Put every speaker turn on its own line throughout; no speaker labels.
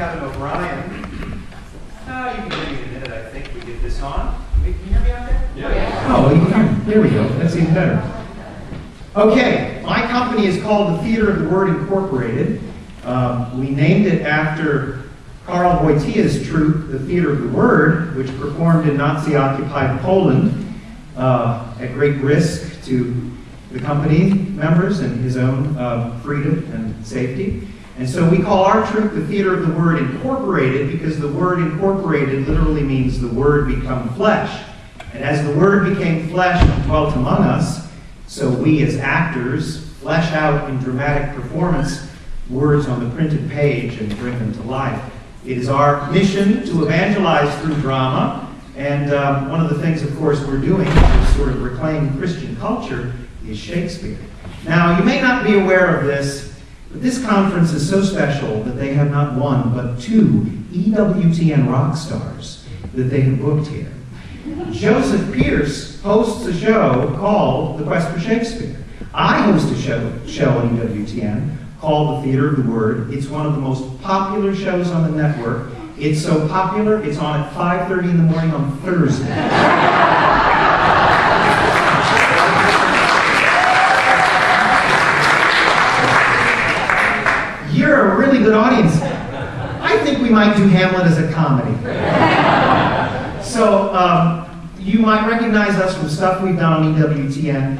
Kevin O'Brien. You can hear me in a minute, I think. We get this on. Can you hear me out there?
Yeah.
Oh, you can. There we go. That's even better. Okay, my company is called the Theater of the Word Incorporated. We named it after Karl Wojtyła's troupe, the Theater of the Word, which performed in Nazi-occupied Poland at great risk to the company members and his own freedom and safety. And so we call our troupe the Theater of the Word Incorporated because the word incorporated literally means the Word become flesh. And as the Word became flesh and dwelt among us, so we as actors flesh out in dramatic performance words on the printed page and bring them to life. It is our mission to evangelize through drama, and one of the things, of course, we're doing to sort of reclaim Christian culture is Shakespeare. Now, you may not be aware of this, but this conference is so special that they have not one, but 2 EWTN rock stars that they have booked here. Joseph Pearce hosts a show called The Quest for Shakespeare. I host a show on EWTN called The Theater of the Word. It's one of the most popular shows on the network. It's so popular, it's on at 5:30 in the morning on Thursday. You're a really good audience. I think we might do Hamlet as a comedy. So you might recognize us from stuff we've done on EWTN.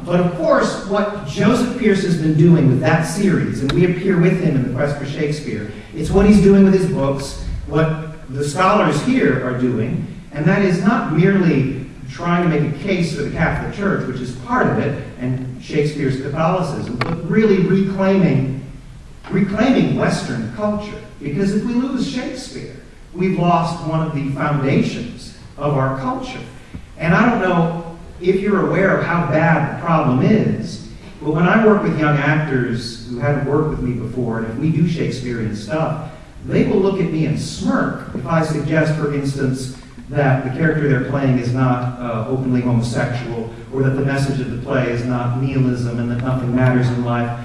But of course, what Joseph Pearce has been doing with that series, and we appear with him in The Quest for Shakespeare, it's what he's doing with his books, what the scholars here are doing, and that is not merely trying to make a case for the Catholic Church, which is part of it, and Shakespeare's Catholicism, but really reclaiming Western culture. Because if we lose Shakespeare, we've lost one of the foundations of our culture. And I don't know if you're aware of how bad the problem is, but when I work with young actors who haven't worked with me before, and if we do Shakespearean stuff, they will look at me and smirk if I suggest, for instance, that the character they're playing is not openly homosexual, or that the message of the play is not nihilism and that nothing matters in life.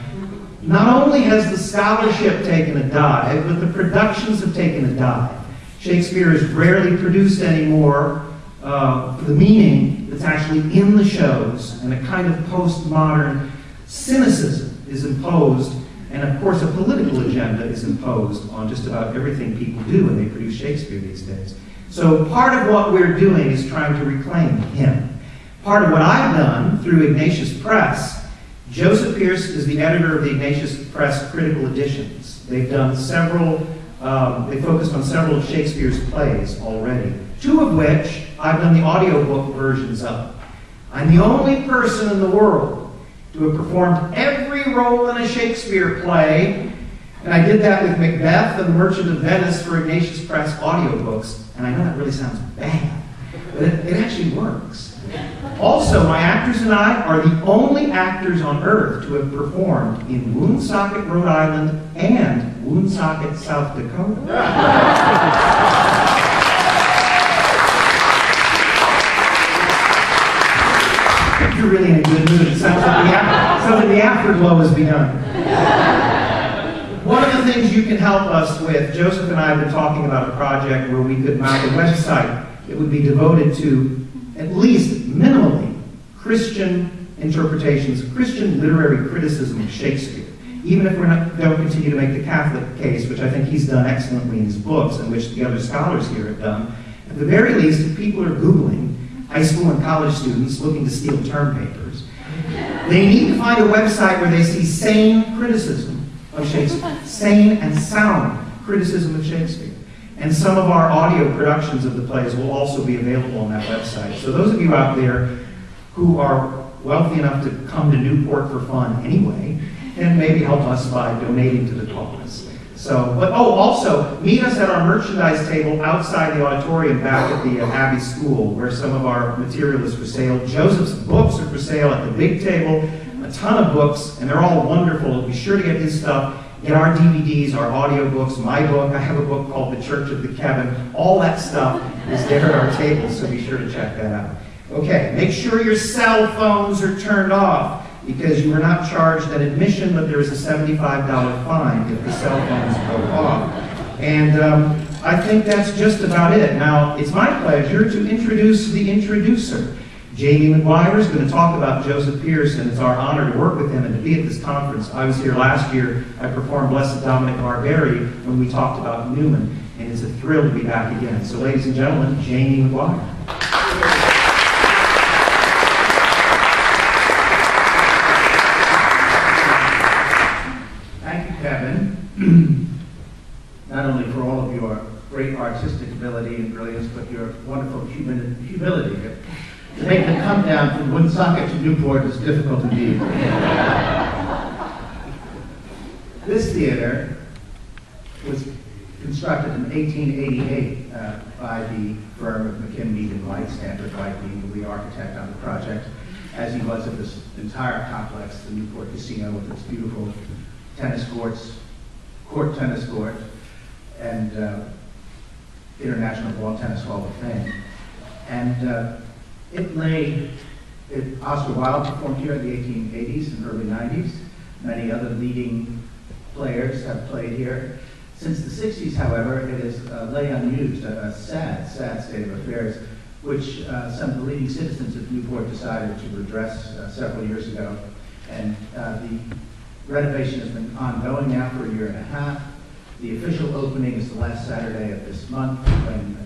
Not only has the scholarship taken a dive, but the productions have taken a dive. Shakespeare is rarely produced anymore for the meaning that's actually in the shows, and a kind of postmodern cynicism is imposed, and of course a political agenda is imposed on just about everything people do when they produce Shakespeare these days. So part of what we're doing is trying to reclaim him. Part of what I've done through Ignatius Press, Joseph Pearce is the editor of the Ignatius Press critical editions. They've done several, they focused on several of Shakespeare's plays already, 2 of which I've done the audiobook versions of. I'm the only person in the world to have performed every role in a Shakespeare play, and I did that with Macbeth and The Merchant of Venice for Ignatius Press audiobooks, and I know that really sounds bad, but it actually works. Also, my actors and I are the only actors on earth to have performed in Woonsocket, Rhode Island, and Woonsocket, South Dakota. You're really in a good mood. It sounds like the afterglow has begun. One of the things you can help us with, Joseph and I have been talking about a project where we could mount a website that would be devoted to at least minimally Christian interpretations, Christian literary criticism of Shakespeare. Even if we don't continue to make the Catholic case, which I think he's done excellently in his books, and which the other scholars here have done, at the very least, if people are Googling high school and college students looking to steal term papers, they need to find a website where they see sane criticism of Shakespeare, sane and sound criticism of Shakespeare. And some of our audio productions of the plays will also be available on that website. So those of you out there who are wealthy enough to come to Newport for fun anyway, and maybe help us by donating to the cause. Also, meet us at our merchandise table outside the auditorium back at the Abbey School, where some of our material is for sale. Joseph's books are for sale at the big table, a ton of books, and they're all wonderful. Be sure to get his stuff. Get our DVDs, our audiobooks, my book. I have a book called The Church of the Kevin. All that stuff is there at our table, so be sure to check that out. Okay, make sure your cell phones are turned off, because you are not charged an admission, but there is a $75 fine if the cell phones go off. And I think that's just about it. Now, it's my pleasure to introduce the introducer. Jamie McGuire is going to talk about Joseph Pearce, and it's our honor to work with him and to be at this conference. I was here last year. I performed Blessed Dominic Barberi when we talked about Newman, and it's a thrill to be back again. So, ladies and gentlemen, Jamie McGuire.
Thank you, Kevin, not only for all of your great artistic ability and brilliance, but your wonderful humility. To make the come down from Woonsocket to Newport is difficult indeed. This theater was constructed in 1888 by the firm of McKim, Mead & White, Stanford White being the lead architect on the project, as he was of this entire complex, the Newport Casino with its beautiful tennis courts, tennis court, and International Ball Tennis Hall of Fame. And Oscar Wilde performed here in the 1880s and early 90s. Many other leading players have played here. Since the 60s, however, it is lay unused, a sad, sad state of affairs, which some of the leading citizens of Newport decided to redress several years ago. And the renovation has been ongoing now for a year and a half. The official opening is the last Saturday of this month when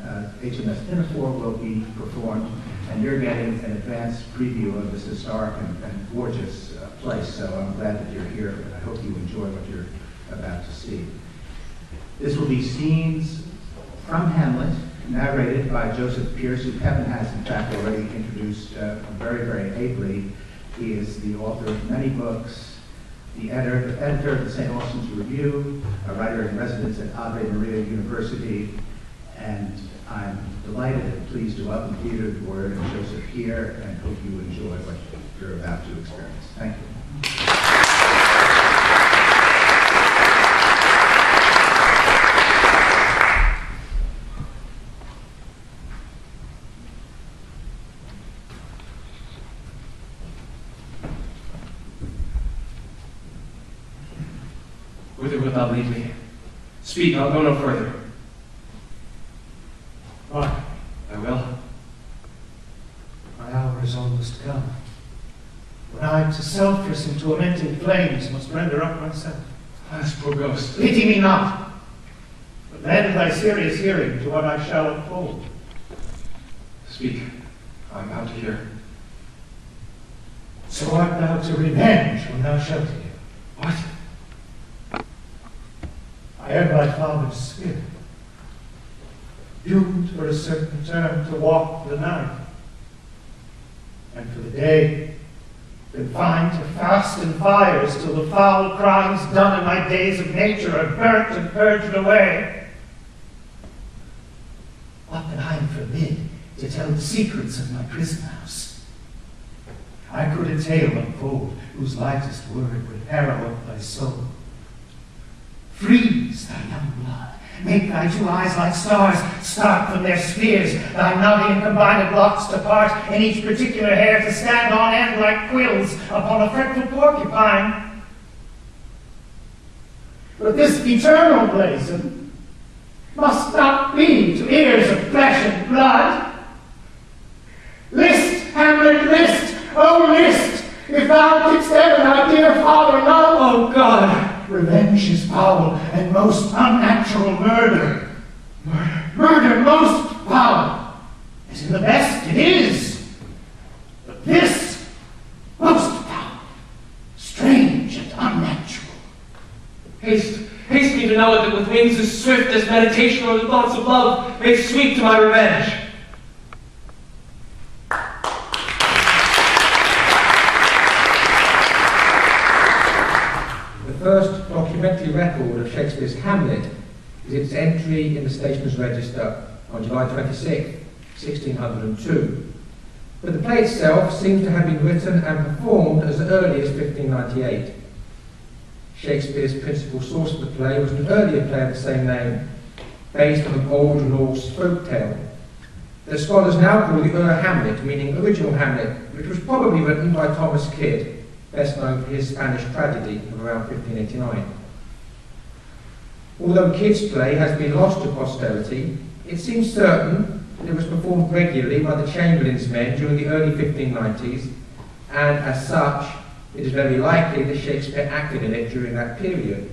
HMS Pinafore will be performed, and you're getting an advanced preview of this historic and gorgeous place, so I'm glad that you're here, and I hope you enjoy what you're about to see. This will be scenes from Hamlet, narrated by Joseph Pearce, who Kevin has in fact already introduced very, very ably. He is the author of many books, the editor of the St. Austin's Review, a writer in residence at Ave Maria University, and I'm delighted and pleased to welcome Peter, Ward, and Joseph here, and hope you enjoy what you're about to experience. Thank you.
Whither wilt thou lead me? Speak, I'll go no further.
Why?
I will.
My hour is almost come, when I to selfless and tormenting flames must render up myself.
Alas, poor ghost.
Pity me not, but lend thy serious hearing to what I shall unfold.
Speak, I am bound to hear.
So art thou to revenge when thou shalt hear.
What?
I am thy father's spirit, doomed for a certain term to walk the night, and for the day confined to fast and fires till the foul crimes done in my days of nature are burnt and purged away. What that I am forbid to tell the secrets of my prison house. I could a tale unfold whose lightest word would harrow up thy soul. Freeze thy young blood, make thy two eyes like stars start from their spheres, thy nutty and combined locks to part, and each particular hair to stand on end like quills upon a fretful porcupine. But this eternal blazon must not be to ears of flesh and blood. List, Hamlet, list, oh list, if thou didst ever thy dear father love. Oh God! Revenge is foul and most unnatural murder. Murder most foul, as in the best it is. But this, most foul, strange and unnatural.
Haste me to know it, that with wings as swift as meditation or the thoughts of love may sweep to my revenge.
The first documentary record of Shakespeare's Hamlet is its entry in the Stationers' Register on July 26, 1602. But the play itself seems to have been written and performed as early as 1598. Shakespeare's principal source of the play was an earlier play of the same name, based on an old Norse folk tale. The scholars now call the Hamlet, meaning original Hamlet, which was probably written by Thomas Kyd, best known for his Spanish tragedy of around 1589. Although Kidd's play has been lost to posterity, it seems certain that it was performed regularly by the Chamberlain's men during the early 1590s, and as such, it is very likely that Shakespeare acted in it during that period.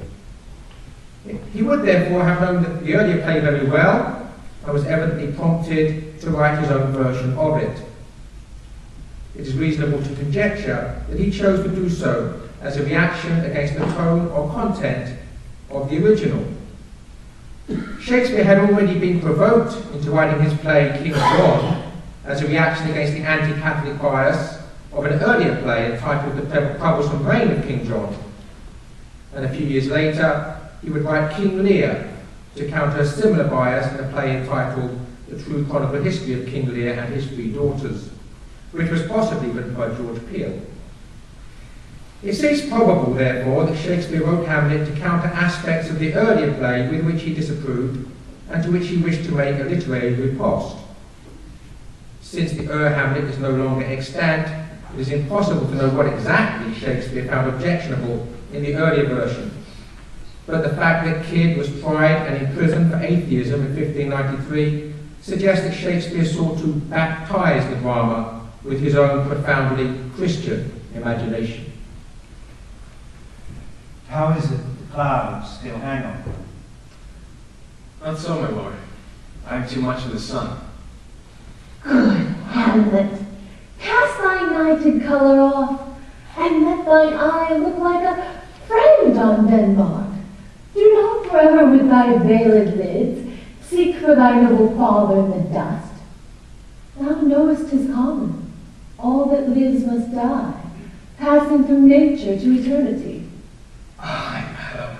He would therefore have known the earlier play very well, and was evidently prompted to write his own version of it. It is reasonable to conjecture that he chose to do so as a reaction against the tone or content of the original. Shakespeare had already been provoked into writing his play King John as a reaction against the anti-Catholic bias of an earlier play entitled The Troublesome Reign of King John. And a few years later, he would write King Lear to counter a similar bias in a play entitled The True Chronicle History of King Lear and His Three Daughters, which was possibly written by George Peele. It seems probable, therefore, that Shakespeare wrote Hamlet to counter aspects of the earlier play with which he disapproved and to which he wished to make a literary riposte. Since the Hamlet is no longer extant, it is impossible to know what exactly Shakespeare found objectionable in the earlier version. But the fact that Kidd was tried and imprisoned for atheism in 1593 suggests that Shakespeare sought to baptize the drama with his own profoundly Christian imagination.
How is it the clouds still hang on?
Not so, my lord. I am too much in the sun.
Good Hamlet, cast thy nighted colour off, and let thine eye look like a friend on Denmark. Do not forever with thy veiled lids seek for thy noble father in the dust. Thou knowest 'tis common, all that lives must die, passing through nature to eternity.
Ay, madam,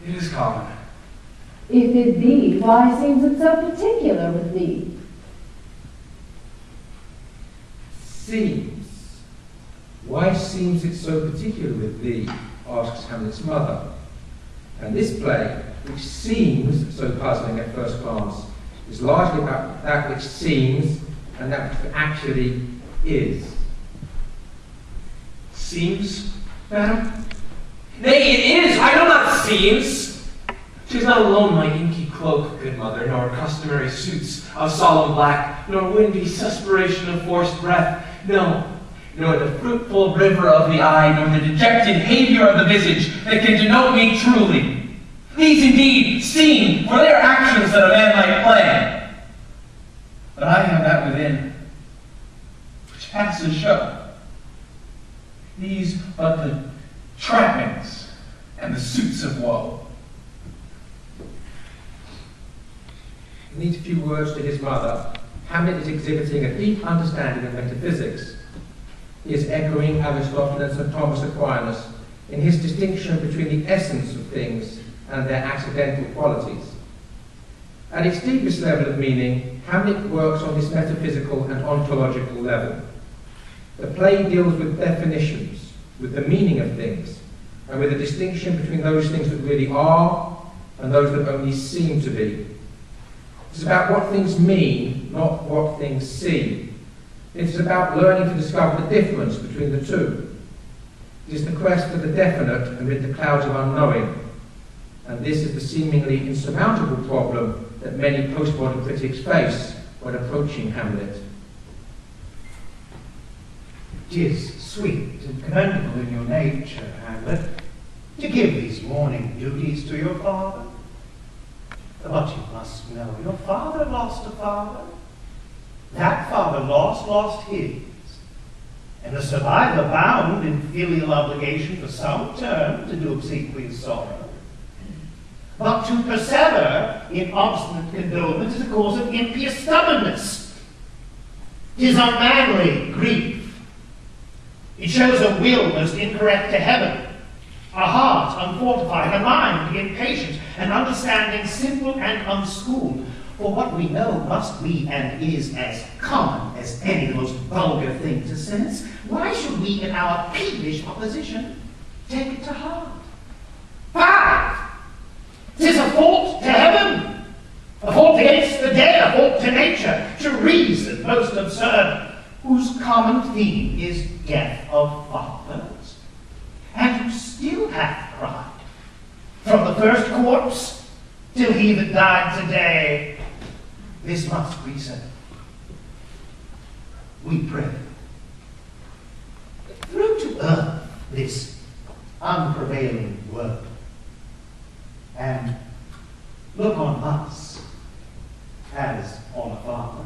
it is common.
If it be, why seems it so particular with thee?
Seems. Why seems it so particular with thee? Asks Hamlet's mother. And this play, which seems so puzzling at first glance, is largely about that which seems and that which actually is.
Seems, madam? Nay, it is! I know not seems! 'Tis not alone my inky cloak, good mother, nor customary suits of solemn black, nor windy suspiration of forced breath, no, nor the fruitful river of the eye, nor the dejected behavior of the visage that can denote me truly. These indeed seem, for they are actions that a man might play. But I have that within which passes show. These but the trappings and the suits of woe.
In these few words to his mother, Hamlet is exhibiting a deep understanding of metaphysics. He is echoing Aristotle and St. Thomas Aquinas in his distinction between the essence of things and their accidental qualities. At its deepest level of meaning, Hamlet works on this metaphysical and ontological level. The play deals with definitions, with the meaning of things, and with the distinction between those things that really are and those that only seem to be. It's about what things mean, not what things seem. It is about learning to discover the difference between the two. It is the quest for the definite amid the clouds of unknowing. And this is the seemingly insurmountable problem that many postmodern critics face when approaching Hamlet.
It is sweet and commendable in your nature, Hamlet, to give these morning duties to your father. But you must know, your father lost a father. That father lost his. And the survivor bound in filial obligation for some term to do obsequious sorrow. But to persever in obstinate condolement is a cause of impious stubbornness. 'Tis unmanly grief. It shows a will most incorrect to heaven, a heart unfortified, a mind impatient, an understanding simple and unschooled. For what we know must be and is as common as any most vulgar thing to sense. Why should we in our peevish opposition take it to heart? 5! 'Tis a fault to heaven, a fault against the dead, a fault to nature, to reason most absurd, whose common theme is death of fathers, and who still hath cried, from the first corpse till he that died today. This must be so. We pray. Throw to earth this unprevailing world, and look on us as on a father.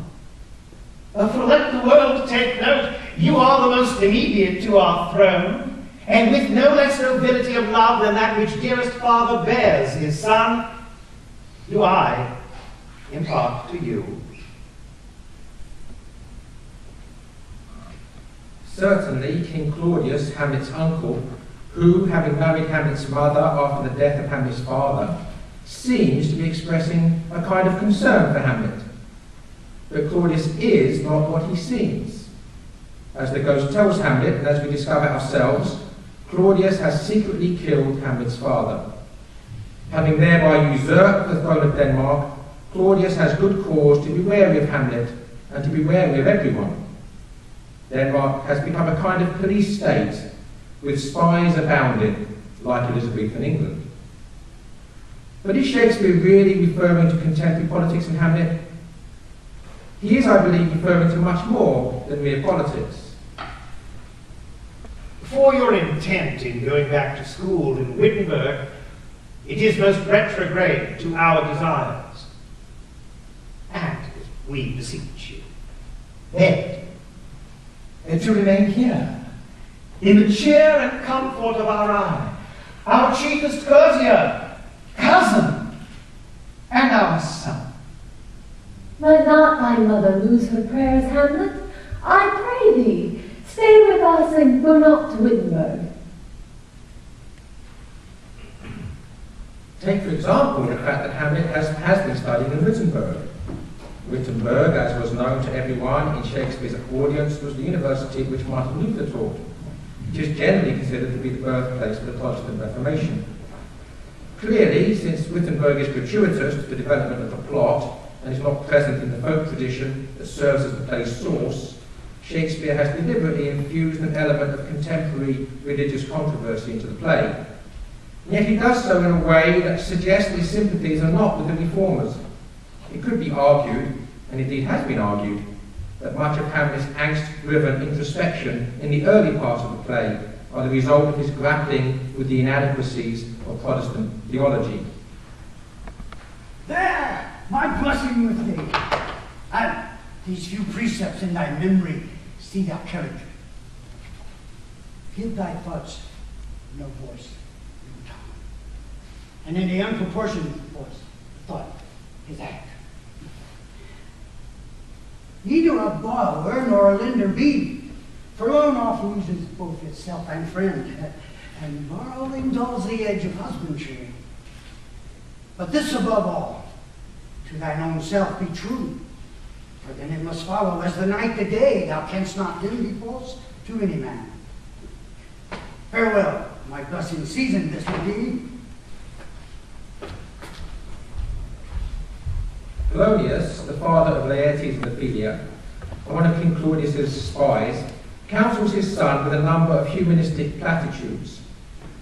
For let the world take note, you are the most immediate to our throne, and with no less nobility of love than that which dearest father bears his son, do I impart to you.
Certainly, King Claudius, Hamlet's uncle, who, having married Hamlet's mother after the death of Hamlet's father, seems to be expressing a kind of concern for Hamlet. But Claudius is not what he seems. As the ghost tells Hamlet, and as we discover ourselves, Claudius has secretly killed Hamlet's father. Having thereby usurped the throne of Denmark, Claudius has good cause to be wary of Hamlet and to be wary of everyone. Denmark has become a kind of police state, with spies abounding, like Elizabethan England. But is Shakespeare really referring to contemporary politics in Hamlet? He is, I believe, referring to much more than mere politics.
For your intent in going back to school in Wittenberg, it is most retrograde to our desires. And we beseech you, beg, to remain here, in the cheer and comfort of our eye, our chiefest courtier, cousin, and our son.
Let not thy mother lose her prayers, Hamlet. I pray thee, stay with us and go not to Wittenberg.
Take, for example, the fact that Hamlet has been studying in Wittenberg. Wittenberg, as was known to everyone in Shakespeare's audience, was the university which Martin Luther taught, which is generally considered to be the birthplace of the Protestant Reformation. Clearly, since Wittenberg is gratuitous to the development of the plot and is not present in the folk tradition that serves as the play's source, Shakespeare has deliberately infused an element of contemporary religious controversy into the play. And yet he does so in a way that suggests that his sympathies are not with the reformers. It could be argued, and indeed has been argued, that much of Hamlet's angst-driven introspection in the early parts of the play are the result of his grappling with the inadequacies of Protestant theology.
There, my blessing with thee, and these few precepts in thy memory, see thy character. Give thy thoughts no voice, no tongue, and in the unproportioned voice, thought is act. Neither a bower nor a linder be, for lone oft loses both itself and friend, and borrowing dulls the edge of husbandry. But this above all, to thine own self be true, for then it must follow as the night the day, thou canst not then be false to any man. Farewell, my blessing season this will be.
Polonius, the father of Laertes and Ophelia, and one of King Claudius's spies, counsels his son with a number of humanistic platitudes,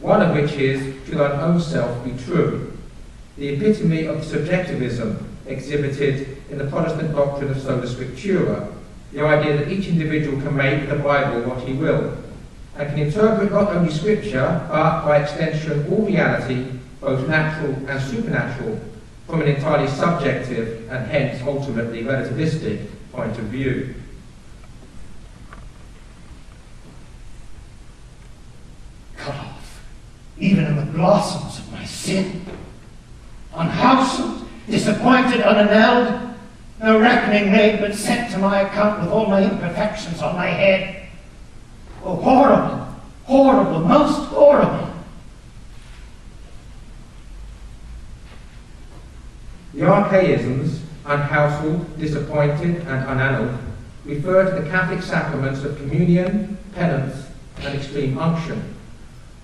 one of which is, to thine own self be true, the epitome of subjectivism exhibited in the Protestant doctrine of sola scriptura, the idea that each individual can make the Bible what he will, and can interpret not only scripture, but by extension all reality, both natural and supernatural, from an entirely subjective and hence ultimately relativistic point of view.
Cut off, even in the blossoms of my sin, unhouseled, disappointed, unanelled, no reckoning made but set to my account with all my imperfections on my head. Oh, horrible, horrible, most horrible.
The archaisms, unhouseled, disappointed, and unannaled, refer to the Catholic sacraments of communion, penance, and extreme unction,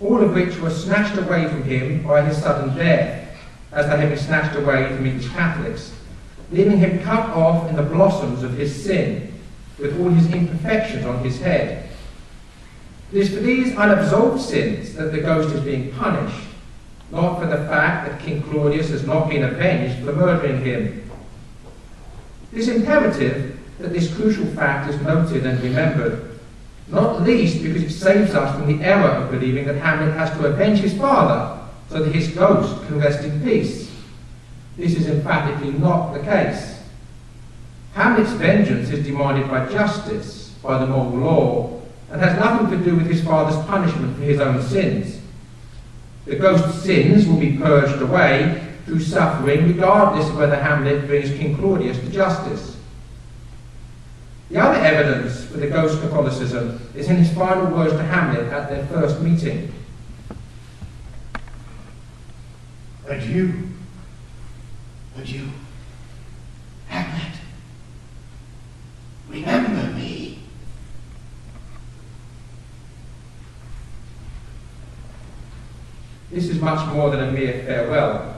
all of which were snatched away from him by his sudden death, as they had been snatched away from English Catholics, leaving him cut off in the blossoms of his sin, with all his imperfections on his head. It is for these unabsolved sins that the ghost is being punished, not for the fact that King Claudius has not been avenged for murdering him. It is imperative that this crucial fact is noted and remembered, not least because it saves us from the error of believing that Hamlet has to avenge his father so that his ghost can rest in peace. This is emphatically not the case. Hamlet's vengeance is demanded by justice, by the moral law, and has nothing to do with his father's punishment for his own sins. The ghost's sins will be purged away through suffering, regardless of whether Hamlet brings King Claudius to justice. The other evidence for the ghost's Catholicism is in his final words to Hamlet at their first meeting.
Adieu. Adieu. Hamlet. Remember me.
This is much more than a mere farewell.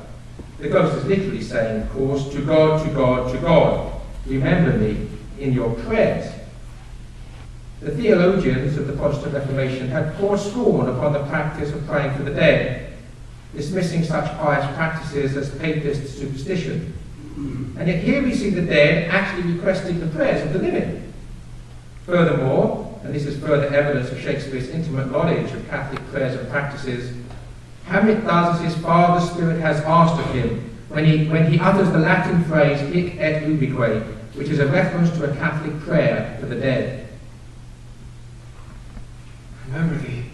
The ghost is literally saying, of course, to God, to God, to God, remember me in your prayers. The theologians of the Protestant Reformation had poured scorn upon the practice of praying for the dead, dismissing such pious practices as papist superstition. And yet here we see the dead actually requesting the prayers of the living. Furthermore, and this is further evidence of Shakespeare's intimate knowledge of Catholic prayers and practices, Hamlet does as his father's spirit has asked of him when he utters the Latin phrase hic et ubique, which is a reference to a Catholic prayer for the dead.
Remember thee.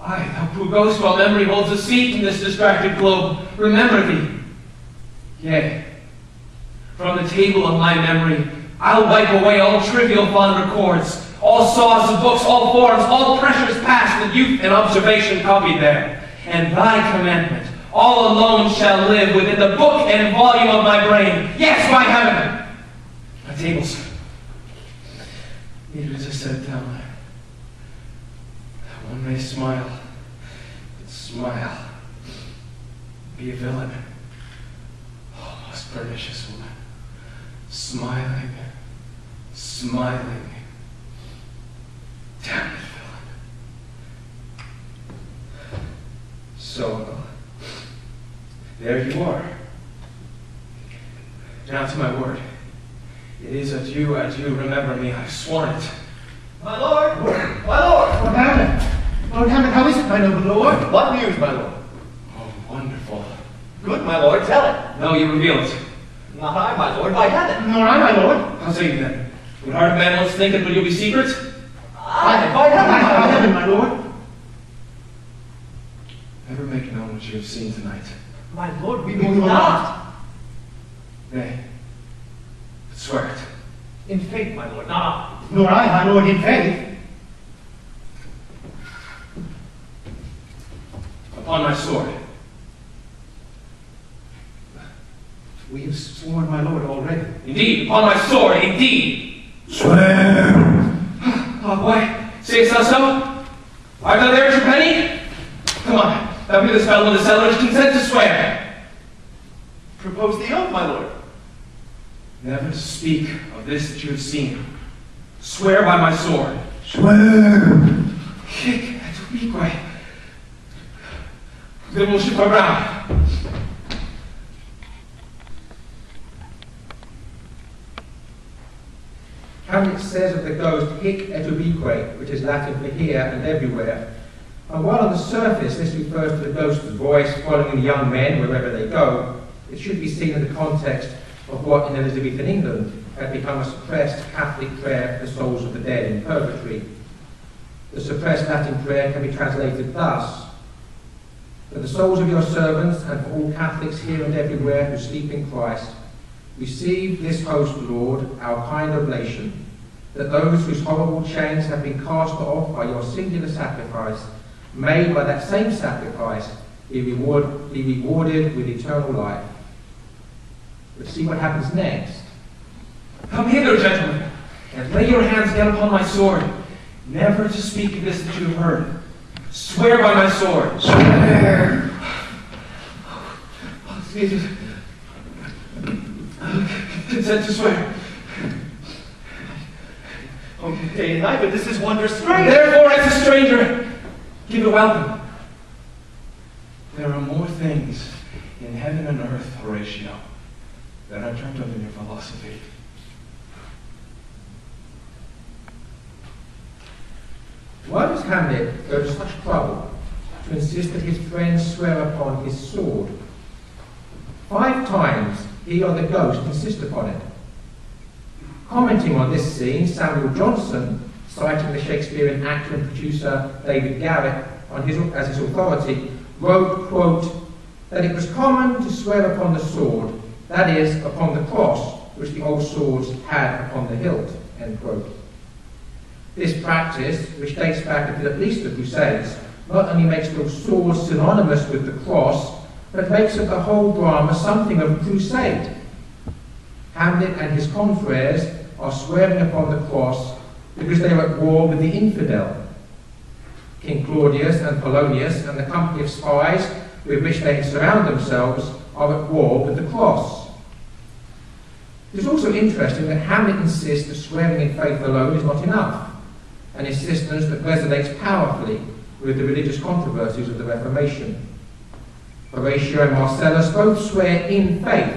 Aye, thou poor ghost, while memory holds a seat in this distracted globe, remember thee. Yea, from the table of my memory, I'll wipe away all trivial fond records, all saws of books, all forms, all pressures past that youth and observation copied there. And thy commandment, all alone shall live within the book and volume of my brain. Yes, by heaven! My tables. Even as I set it down, that one may smile, but smile, be a villain. Oh, most pernicious woman. Smiling, smiling. Damn it, villain. So, there you are. Now to my word. It is adieu, adieu, remember me, I've sworn it.
My lord! My lord!
Lord Hamlet! Lord Hamlet, how is it, my noble lord?
What news, my lord?
Oh, wonderful.
Good, my lord, tell it.
No, you reveal it.
Not I, my lord, by heaven.
Nor I, my lord.
How say you then? Would heart of man once think it, will you be secret?
I, by heaven,
By
my
heaven,
lord.
my lord.
Never make known what you have seen tonight.
My lord, we
We
will
will
not.
Nay, but swear it.
In faith, my lord, not
Nor I, my lord, in faith.
Upon my sword.
We have sworn, my lord, already.
Indeed, upon my sword, indeed.
Swear.
Oh, boy, sayest thou so? Art thou there, Trepenny? Come on, thou hear this fellow in the cellar, consent to swear.
Propose the oath, my lord.
Never to speak of this that you have seen. Swear by my sword.
Swear.
Hic et ubique. Then we'll shift our ground.
Hamlet says of the ghost hic et ubique, which is Latin for here and everywhere. And while on the surface this refers to the ghost's voice following the young men wherever they go, it should be seen in the context of what in Elizabethan England had become a suppressed Catholic prayer for the souls of the dead in purgatory. The suppressed Latin prayer can be translated thus: for the souls of your servants and for all Catholics here and everywhere who sleep in Christ, receive this host, Lord, our kind oblation, that those whose horrible chains have been cast off by your singular sacrifice may by that same sacrifice be rewarded with eternal life. But see what happens next.
Come hither, gentlemen, and lay your hands again upon my sword, never to speak of this that you have heard. Swear by my sword.
Swear.
Oh, Jesus. Consent to swear.
Oh, day and night, but this is wondrous strange.
Therefore, as a stranger, give a welcome.
things in heaven and earth, Horatio, that are dreamt of in your philosophy.
Why does Hamlet go to such trouble to insist that his friends swear upon his sword? 5 times he or the ghost insist upon it. Commenting on this scene, Samuel Johnson, citing the Shakespearean actor and producer David Garrick as his authority, wrote, quote, that it was common to swear upon the sword, that is, upon the cross which the old swords had upon the hilt, end quote. This practice, which dates back until at least the Crusades, not only makes the sword synonymous with the cross, but makes of the whole drama something of a crusade. Hamlet and his confreres are swearing upon the cross because they are at war with the infidel. King Claudius and Polonius and the company of spies with which they surround themselves are at war with the cross. It is also interesting that Hamlet insists that swearing in faith alone is not enough, an insistence that resonates powerfully with the religious controversies of the Reformation. Horatio and Marcellus both swear in faith,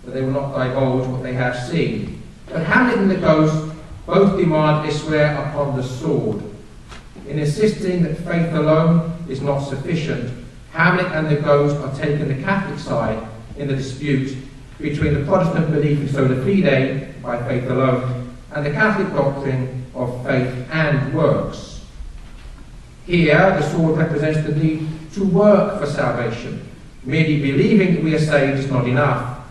but they will not divulge what they have seen. But Hamlet and the ghost both demand they swear upon the sword. In insisting that faith alone is not sufficient, Hamlet and the ghost are taking the Catholic side in the dispute between the Protestant belief in sola fide, by faith alone, and the Catholic doctrine of faith and works. Here, the sword represents the need to work for salvation. Merely believing that we are saved is not enough.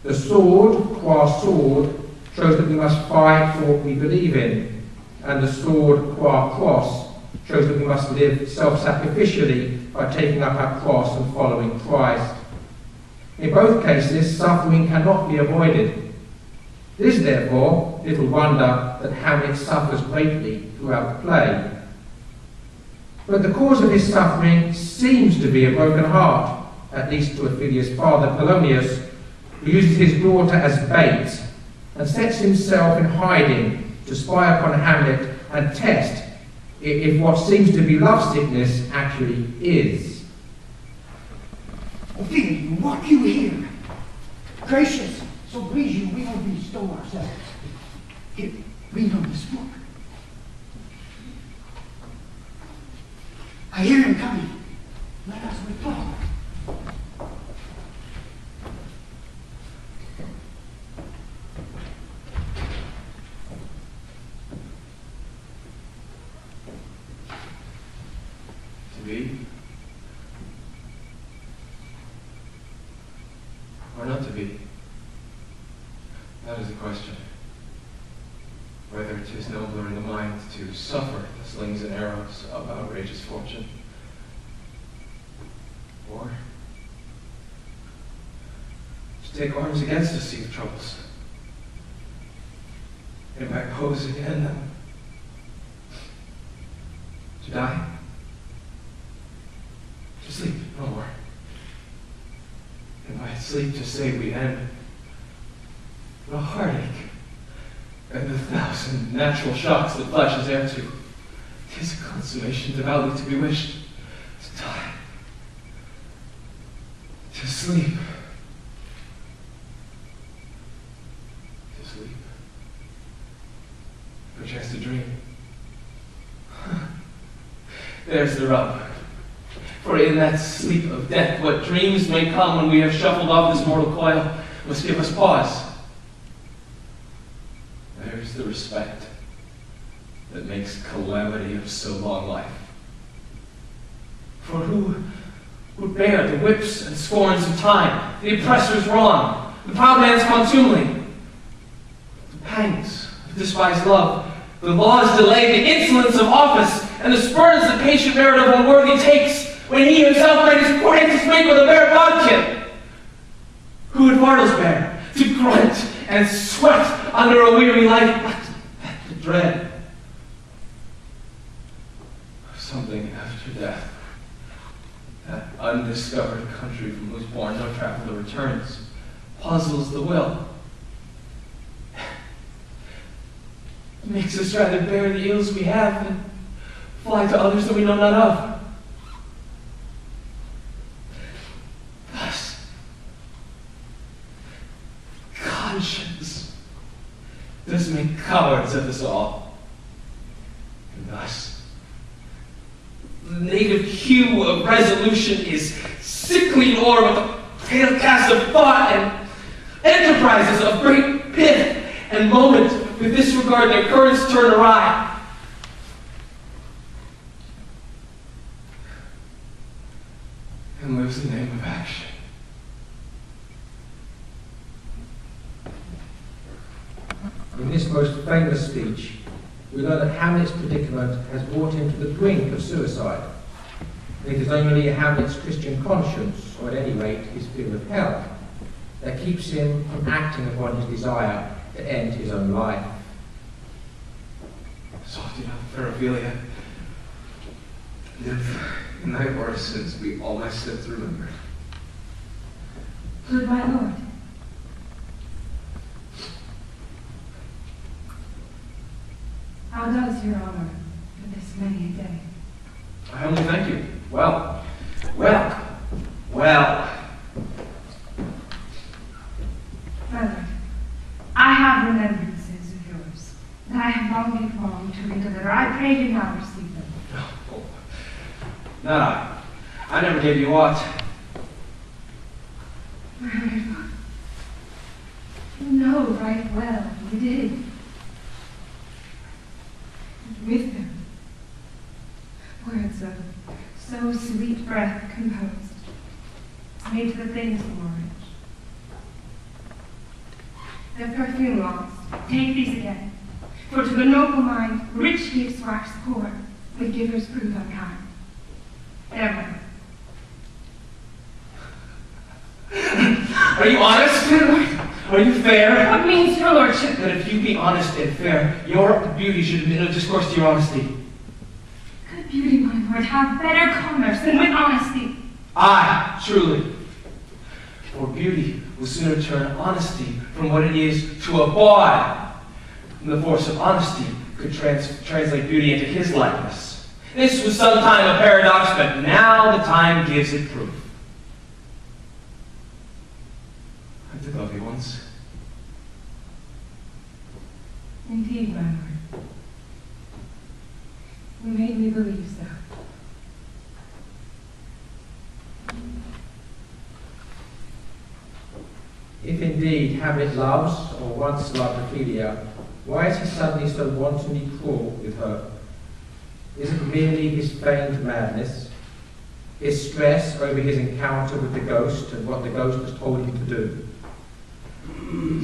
The sword, qua sword, shows that we must fight for what we believe in, and the sword, qua cross, shows that we must live self-sacrificially by taking up our cross and following Christ. In both cases, suffering cannot be avoided. It is therefore little wonder that Hamlet suffers greatly throughout the play. But the cause of his suffering seems to be a broken heart, at least to Ophelia's father, Polonius, who uses his daughter as bait and sets himself in hiding to spy upon Hamlet and test if what seems to be lovesickness actually is.
Ophelia, what you hear? Gracious, so please you, we will bestow ourselves. Here, read on this book. I hear him coming. Let us withdraw.
To be? Or not to be? That is the question. Whether it is nobler in the mind to suffer the slings and arrows of outrageous fortune, or to take arms against the sea of troubles, and by opposing to end them, to die, to sleep no more, and by sleep to say we end the heartache and the 1,000 natural shocks that flesh is heir to. 'Tis a consummation devoutly to be wished, to die, to sleep, perchance to dream. There's the rub. For in that sleep of death, what dreams may come when we have shuffled off this mortal coil must give us pause. There's the respect that makes calamity of so long life. For who would bear the whips and scorns of time, the oppressor's wrong, the proud man's contumely, the pangs of despised love, the law's delay, the insolence of office, and the spurns the patient merit of unworthy takes, when he himself made his court to speak with a bare bodkin? Who would mortals bear, to grunt and sweat under a weary life, but the dread of something after death, that undiscovered country from whose bourne no traveler returns, puzzles the will. It makes us rather bear the ills we have than fly to others that we know not of. once at us all. And thus, the native hue of resolution is sickly o'er with a pale cast of thought, and enterprises of great pith and moment with disregard their currents turn awry. And lives the name of action.
In this most famous speech, we learn that Hamlet's predicament has brought him to the brink of suicide. And it is only Hamlet's Christian conscience, or at any rate his fear of hell, that keeps him from acting upon his desire to end his own life.
Soft enough, fair Ophelia. Live in thy orisons be all my sins remembered.
Good my lord. How does your honor for this many a day?
I only thank you. Well.
My lord, I have remembrances of yours that I have longed to redeliver. I pray you now receive them.
Oh, not I. I never gave you aught.
My honored lord, you know right well you did. And with them, words of so sweet breath composed, made the things more rich. Their perfume lost, take these again, for to the noble mind rich gifts wax poor, when givers prove unkind. Ever.
Are you honest? Are you fair?
What means your lordship?
That if you be honest and fair, your beauty should admit no discourse to your honesty.
Good beauty, my lord, have better commerce than with honesty.
Aye, truly. For beauty will sooner turn honesty from what it is to a bawd. And the force of honesty could translate beauty into his likeness. This was sometime a paradox, but now the time gives it proof. I did love you once.
Indeed, my lord. You made me believe so.
If indeed Hamlet loves, or once loved Ophelia, why is he suddenly so wantonly cruel with her? Is it merely his feigned madness, his stress over his encounter with the ghost and what the ghost has told him to do?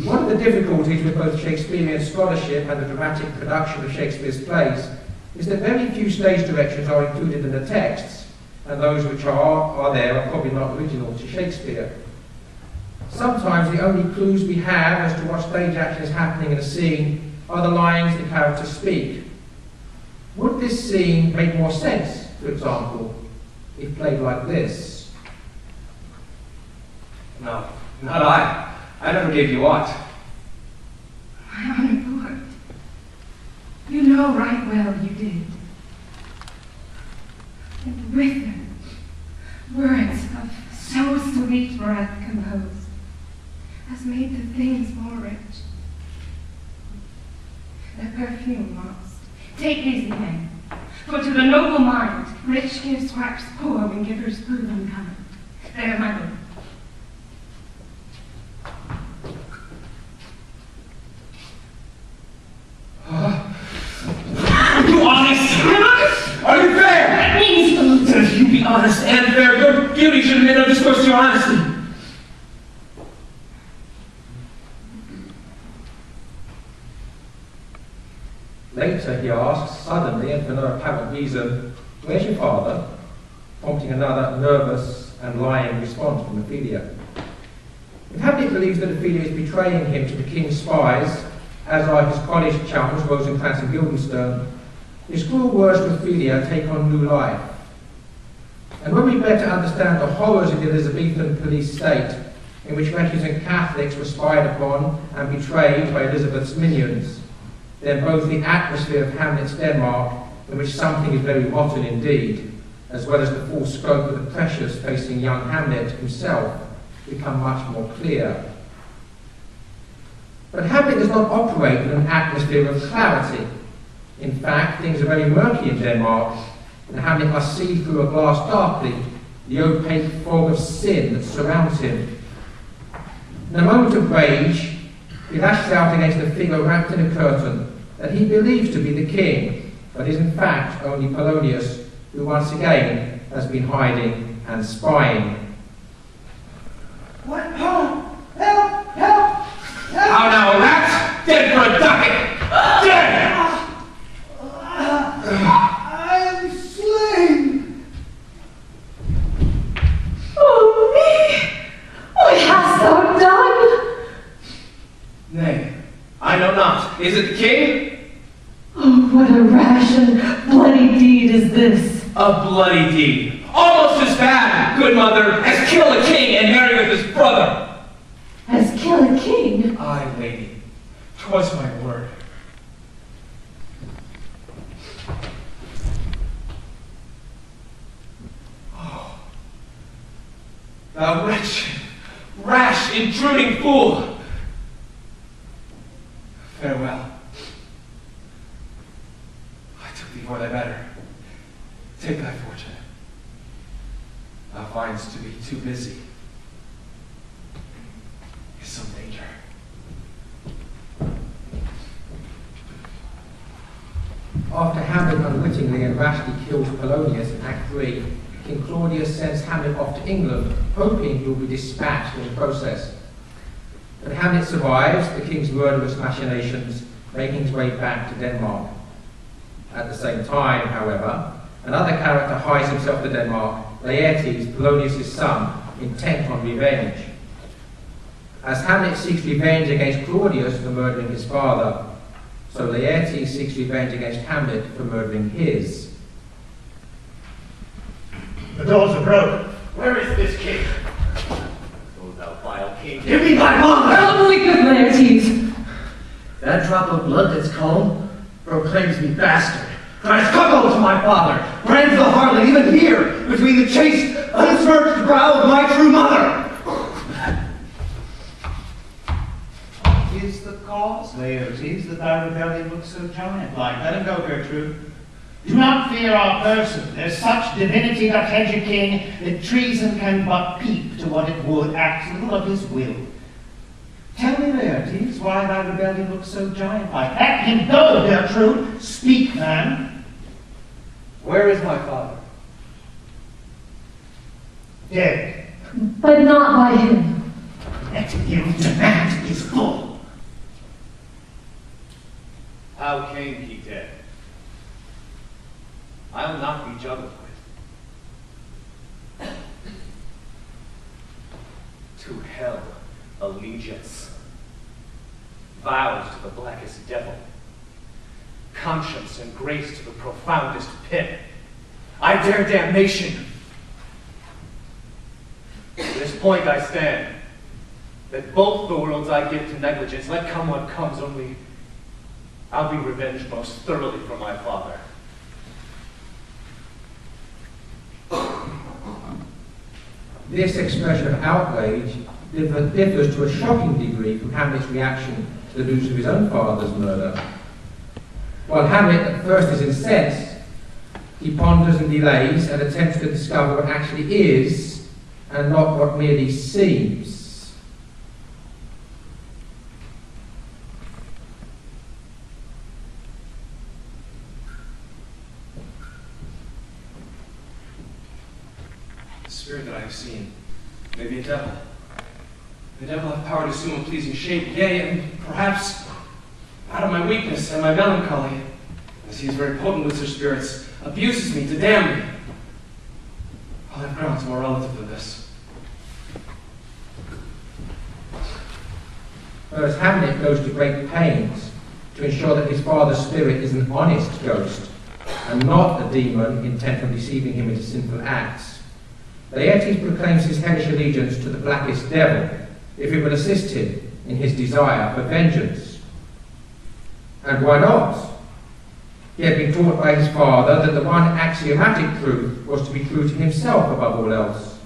One of the difficulties with both Shakespearean scholarship and the dramatic production of Shakespeare's plays is that very few stage directions are included in the texts, and those which are there are probably not original to Shakespeare. Sometimes the only clues we have as to what stage action is happening in a scene are the lines the characters speak. Would this scene make more sense, for example, if played like this?
No, not I. I never gave you aught.
My honored lord, you know right well you did. And with them, words of so sweet breath composed, has made the things more rich. Their perfume lost, take these again, for to the noble mind, rich gifts wax poor when givers prove unkind. There, my lord.
Are you honest? Are you fair?
That means
That if you be honest and fair, your beauty should admit no discourse to your honesty.
Later he asks, suddenly and for no apparent reason, "Where's your father?" prompting another nervous and lying response from Ophelia. If Hamlet believes that Ophelia is betraying him to the king's spies, as are his college chums Rosencrantz and Guildenstern, his cruel words to Ophelia take on new life. And when we better understand the horrors of the Elizabethan police state, in which wretches and Catholics were spied upon and betrayed by Elizabeth's minions, then both the atmosphere of Hamlet's Denmark, in which something is very rotten indeed, as well as the full scope of the pressures facing young Hamlet himself, become much more clear. But Hamlet does not operate in an atmosphere of clarity. In fact, things are very murky in Denmark, and Hamlet must see through a glass darkly the opaque fog of sin that surrounds him. In a moment of rage, he lashes out against a figure wrapped in a curtain that he believes to be the king, but is in fact only Polonius, who once again has been hiding and spying.
What? Oh, help! Help! Help!
How now, rat? Dead for a ducat! Dead!
I am slain!
Oh me! What hast thou done?
Nay, I know not. Is it the king?
Oh, what a rash and bloody deed is this!
A bloody deed. Almost as bad, good mother, as kill a king and marry with his brother.
As kill a king?
Aye, lady, 'twas my word. Oh, thou wretched, rash, intruding fool. Farewell. I took thee for thy better. Take thy fortune. Thou find'st to be too busy. Is some danger.
After Hamlet unwittingly and rashly kills Polonius in Act 3, King Claudius sends Hamlet off to England, hoping he will be dispatched in the process. But Hamlet survives the king's murderous machinations, making his way back to Denmark. At the same time, however, another character hies himself to Denmark, Laertes, Polonius' son, intent on revenge. As Hamlet seeks revenge against Claudius for murdering his father, so Laertes seeks revenge against Hamlet for murdering his.
The doors are broken.
Where is this king? Oh, thou vile king.
Give me my mother!
Help me, good Laertes!
That drop of blood that's cold proclaims me bastard. Cries cuckold to my father. Brands the harlot even here, between the chaste, unsmirched brow of my true mother. Is the cause, Laertes, that thy rebellion looks so giant-like? Let him go, Gertrude.
Do not fear our person. There's such divinity doth hedge a king that treason can but peep to what it would act little of his will.
Tell me, Laertes, why thy rebellion looks so giant-like.
Let him go, Gertrude. Speak, man.
Where is my father?
Dead.
But not by him.
Let him demand his full.
How came he dead? I'll not be juggled with. To hell allegiance. Vows to the blackest devil. Conscience and grace to the profoundest pit. I dare damnation. To this point I stand, that both the worlds I give to negligence, let come what comes, only I'll be revenged most thoroughly for my father.
This expression of outrage differs to a shocking degree from Hamlet's reaction to the news of his own father's murder. While Hamlet at first is incensed, he ponders and delays and attempts to discover what actually is and not what merely seems.
The spirit that I have seen may be a devil. The devil hath power to assume a pleasing shape, yea, and perhaps out of my weakness and my melancholy, as he is very potent with such spirits, abuses me to damn me. I'll have grounds more relative to this.
Whereas Hamlet goes to great pains to ensure that his father's spirit is an honest ghost and not a demon intent on deceiving him into sinful acts, Laertes proclaims his hellish allegiance to the blackest devil if it will assist him in his desire for vengeance. And why not? He had been taught by his father that the one axiomatic truth was to be true to himself above all else.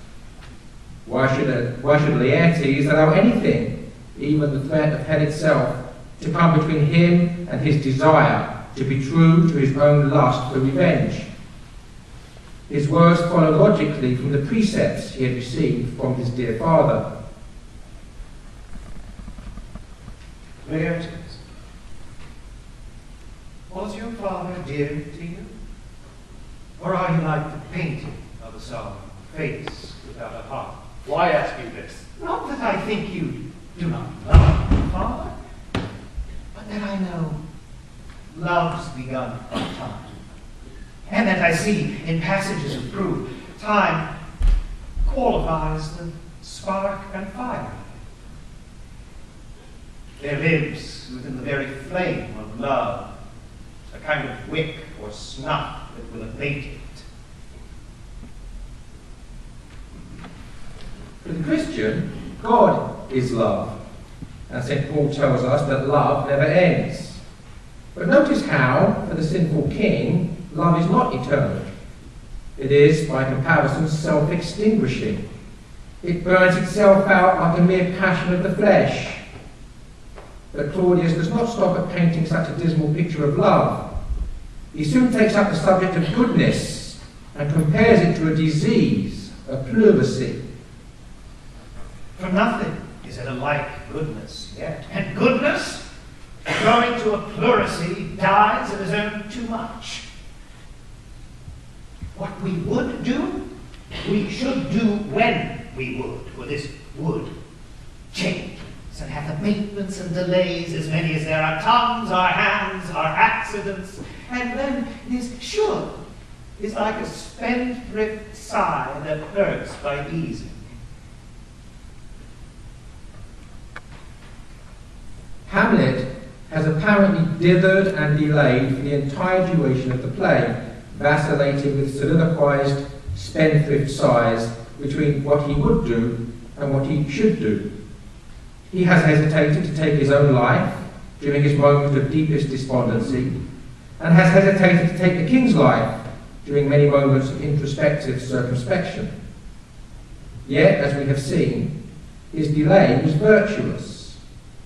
Why should Laertes allow anything even the threat of hell itself, to come between him and his desire to be true to his own lust for revenge. His words follow logically from the precepts he had received from his dear father.
Laertes, was your father dear to you? Or are you like the painting of a solemn face without a heart?
Why ask you this?
Not that I think you do not love your father, but that I know love's begun of time. And that I see in passages of proof, time qualifies the spark and fire. There lives within the very flame of love a kind of wick or snuff that will abate it.
For the Christian, God is love, and St. Paul tells us that love never ends. But notice how, for the sinful king, love is not eternal. It is, by comparison, self-extinguishing. It burns itself out like a mere passion of the flesh. But Claudius does not stop at painting such a dismal picture of love. He soon takes up the subject of goodness and compares it to a disease, a pleurisy.
For nothing is it alike goodness yet. And goodness, growing to a pleurisy, dies of his own too much. What we would do, we should do when we would, for this would changes and hath abatements and delays as many as there are tongues, or hands, or accidents, and then this should is like a spendthrift sigh that hurts by easing.
Hamlet has apparently dithered and delayed for the entire duration of the play, vacillating with soliloquized spendthrift sighs between what he would do and what he should do. He has hesitated to take his own life during his moment of deepest despondency, and has hesitated to take the king's life during many moments of introspective circumspection. Yet, as we have seen, his delay was virtuous,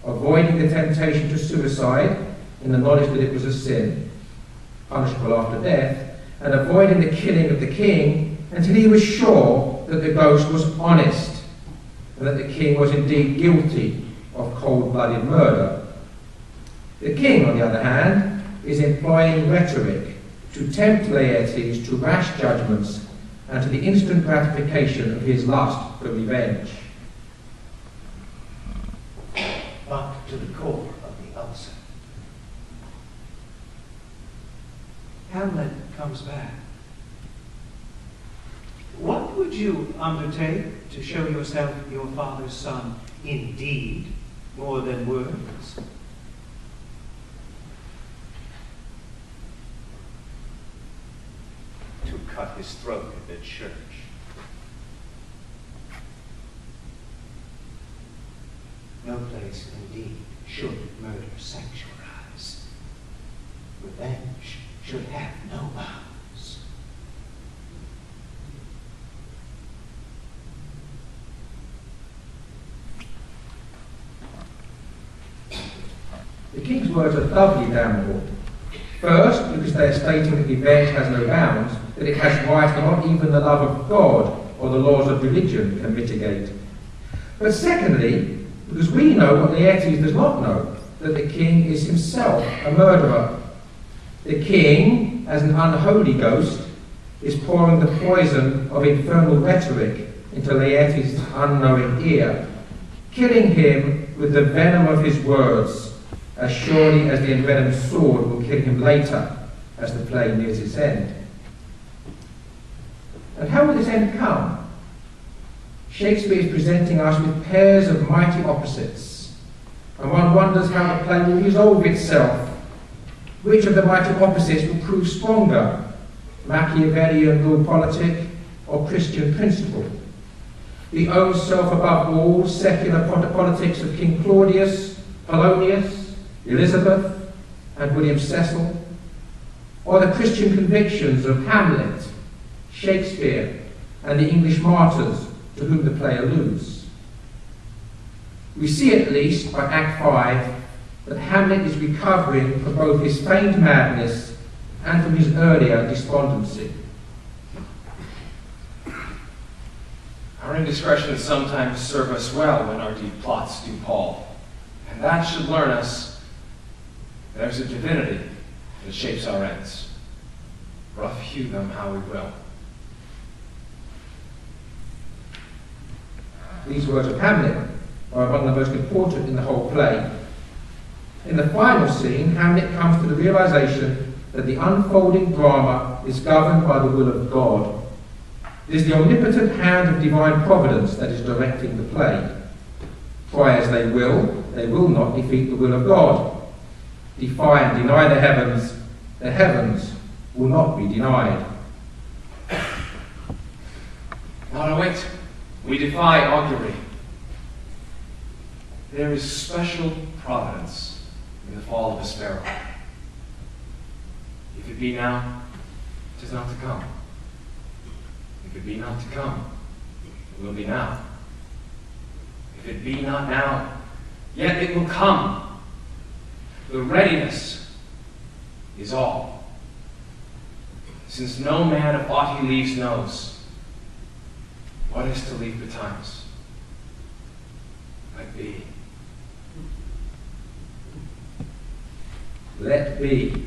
avoiding the temptation to suicide in the knowledge that it was a sin, punishable after death, and avoiding the killing of the king until he was sure that the ghost was honest and that the king was indeed guilty of cold-blooded murder. The king, on the other hand, is employing rhetoric to tempt Laertes to rash judgments and to the instant gratification of his lust for revenge.
But to the core of the ulcer. Hamlet comes back. What would you undertake to show yourself your father's son in deed more than words?
To cut his throat in the church.
No place indeed should murder sanctuarize. Revenge should have no bounds.
The king's words are doubly damnable. First, because they are stating that revenge has no bounds, that it has right that not even the love of God or the laws of religion can mitigate. But secondly, because we know what Laertes does not know, that the king is himself a murderer. The king, as an unholy ghost, is pouring the poison of infernal rhetoric into Laertes' unknowing ear, killing him with the venom of his words, as surely as the envenomed sword will kill him later, as the play nears its end. And how will this end come? Shakespeare is presenting us with pairs of mighty opposites, and one wonders how the play will resolve itself. Which of the mighty opposites will prove stronger, Machiavellian rule politic or Christian principle? The own self above all secular politics of King Claudius, Polonius, Elizabeth, and William Cecil, or the Christian convictions of Hamlet, Shakespeare, and the English martyrs to whom the play alludes? We see at least by Act 5 that Hamlet is recovering from both his feigned madness and from his earlier despondency.
Our indiscretions sometimes serve us well when our deep plots do pall, and that should learn us there's a divinity that shapes our ends. Rough hew them how we will.
These words of Hamlet are among the most important in the whole play. In the final scene, Hamlet comes to the realization that the unfolding drama is governed by the will of God. It is the omnipotent hand of divine providence that is directing the play. Try as they will not defeat the will of God. Defy and deny the heavens will not be denied.
Not a whit. We defy augury. There is special providence in the fall of a sparrow. If it be now, 'tis not to come. If it be not to come, it will be now. If it be not now, yet it will come. The readiness is all. Since no man of aught he leaves knows what is to leave betimes. Let be.
Let be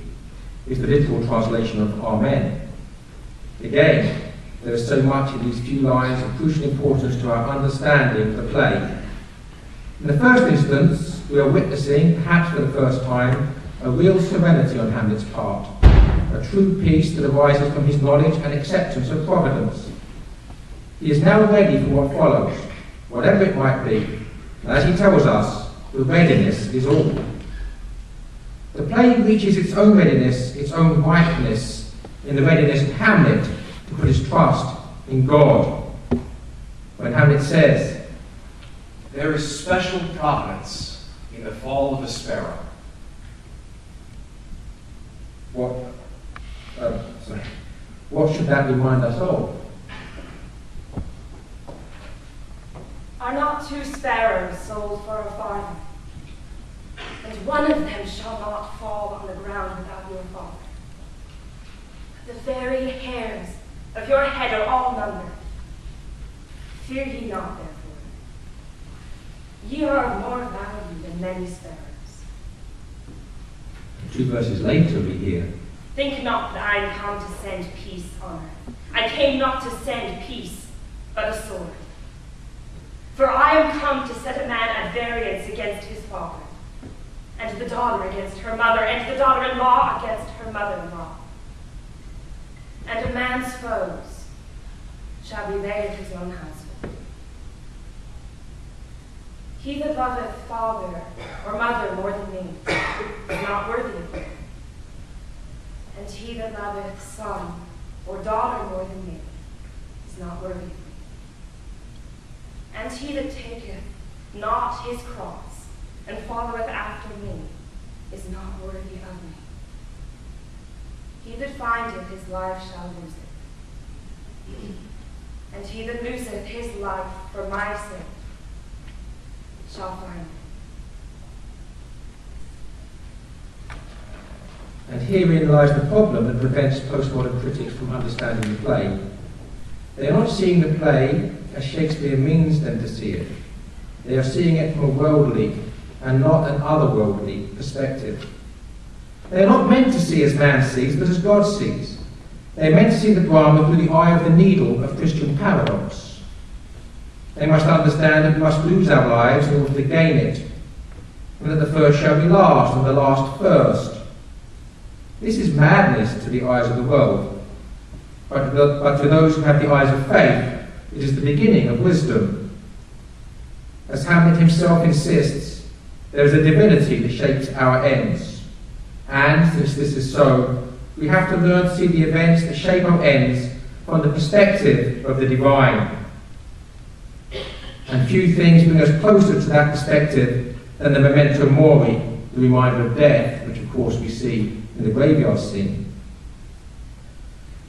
is the literal translation of Amen. Again, there is so much in these few lines of crucial importance to our understanding of the play. In the first instance, we are witnessing, perhaps for the first time, a real serenity on Hamlet's part, a true peace that arises from his knowledge and acceptance of providence. He is now ready for what follows, whatever it might be, and as he tells us, the readiness is all. The play reaches its own readiness, its own ripeness, in the readiness of Hamlet to put his trust in God. When Hamlet says,
there is special providence in the fall of a sparrow.
What should that remind us of?
Are not 2 sparrows sold for a farthing? And one of them shall not fall on the ground without your Father. The very hairs of your head are all numbered. Fear ye not, therefore. Ye are of more value than many sparrows.
2 verses later we hear,
think not that I am come to send peace on earth. I came not to send peace, but a sword. For I am come to set a man at variance against his father, and the daughter against her mother, and the daughter-in-law against her mother-in-law. And a man's foes shall be they of his own household. He that loveth father or mother more than me is not worthy of me. And he that loveth son or daughter more than me is not worthy of me. And he that taketh not his cross and followeth after me is not worthy of me. He that findeth his life shall lose it. And he that loseth his life for my sake shall find it.
And herein lies the problem that prevents postmodern critics from understanding the play. They are not seeing the play as Shakespeare means them to see it. They are seeing it from a worldly and not an otherworldly perspective. They are not meant to see as man sees, but as God sees. They are meant to see the drama through the eye of the needle of Christian paradox. They must understand that we must lose our lives in order to gain it, and that the first shall be last and the last first. This is madness to the eyes of the world, but to those who have the eyes of faith, it is the beginning of wisdom. As Hamlet himself insists, there is a divinity that shapes our ends. And since this is so, we have to learn to see the events that shape our ends from the perspective of the divine. And few things bring us closer to that perspective than the memento mori, the reminder of death, which of course we see in the graveyard scene.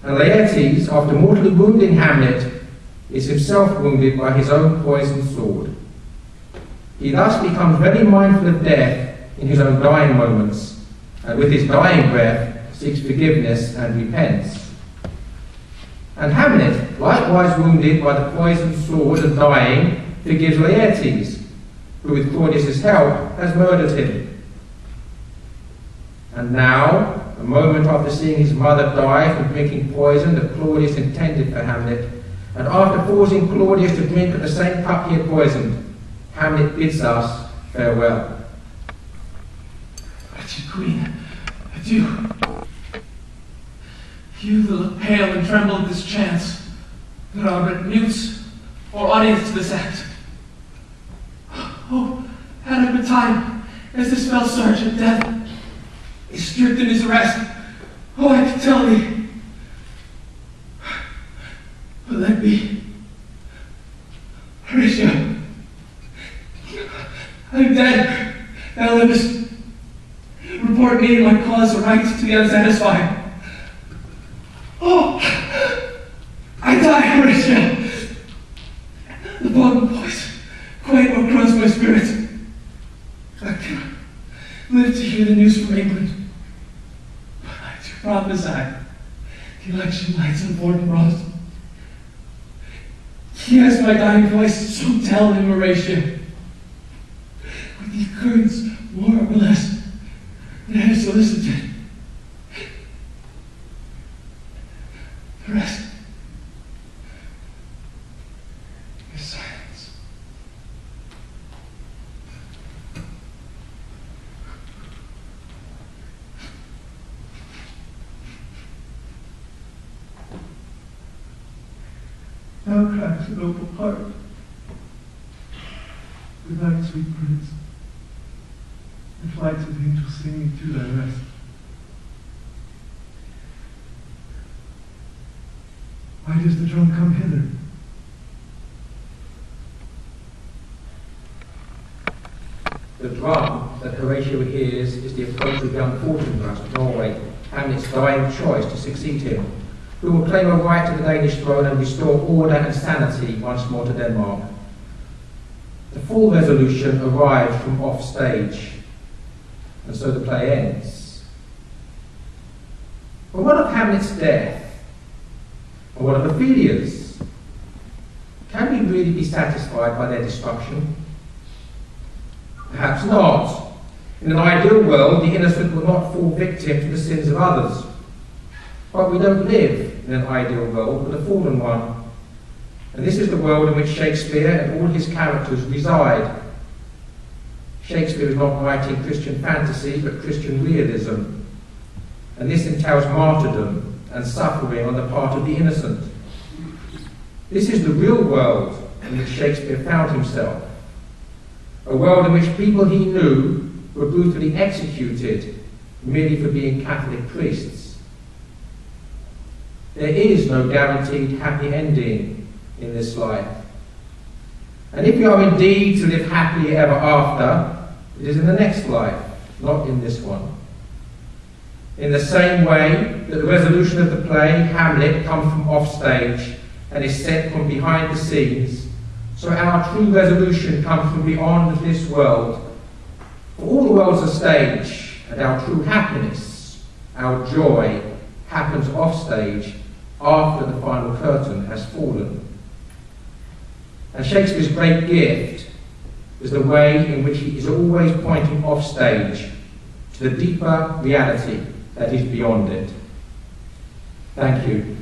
And Laertes, after mortally wounding Hamlet, is himself wounded by his own poisoned sword. He thus becomes very mindful of death in his own dying moments, and with his dying breath seeks forgiveness and repents. And Hamlet, likewise wounded by the poisoned sword and dying, forgives Laertes, who with Claudius's help has murdered him. And now, a moment after seeing his mother die from drinking poison that Claudius intended for Hamlet, and after forcing Claudius to drink at the same cup he had poisoned, Hamlet bids us farewell.
Wretched queen, adieu. You that look pale and tremble at this chance, that are but mutes or audience to this act. Oh, had I but time, as this fell sergeant death is strict in his arrest, oh, I could tell thee. But let be. Horatio, I'm dead. Thou livest. Report me my cause right to the unsatisfied. Oh, I die, Horatio. The bone poison quite overcrowns my spirit. I cannot live to hear the news from England. But I do prophesy the election lights on Fort Ross. He has my dying voice, so tell him, Horatio. With these currents, more or less, than I have solicited. The rest is silence. Thou cracks a noble heart. Good night, sweet prince. The flights of angels singing to thy rest. Why does the drum come hither?
The drum that Horatio hears is the approach of young Fortinbras of Norway, Hamlet's dying choice to succeed him, who will claim a right to the Danish throne and restore order and sanity once more to Denmark. The full resolution arrives from off stage, and so the play ends. But what of Hamlet's death? And what of Ophelia's? Can we really be satisfied by their destruction? Perhaps not. In an ideal world, the innocent will not fall victim to the sins of others. But we don't live in an ideal world, but a fallen one. And this is the world in which Shakespeare and all his characters reside. Shakespeare is not writing Christian fantasy, but Christian realism. And this entails martyrdom and suffering on the part of the innocent. This is the real world in which Shakespeare found himself. A world in which people he knew were brutally executed merely for being Catholic priests. There is no guaranteed happy ending in this life. And if we are indeed to live happily ever after, it is in the next life, not in this one. In the same way that the resolution of the play, Hamlet, comes from offstage and is set from behind the scenes, so our true resolution comes from beyond this world. For all the world's a stage, and our true happiness, our joy, happens offstage after the final curtain has fallen. And Shakespeare's great gift is the way in which he is always pointing offstage to the deeper reality that is beyond it. Thank you.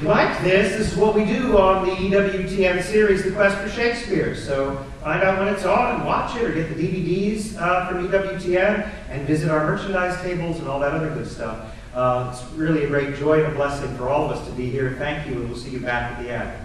like this is what we do on the EWTN series, The Quest for Shakespeare. So find out when it's on and watch it, or get the DVDs from EWTN, and visit our merchandise tables and all that other good stuff. It's really a great joy and a blessing for all of us to be here. Thank you, and we'll see you back at the ad.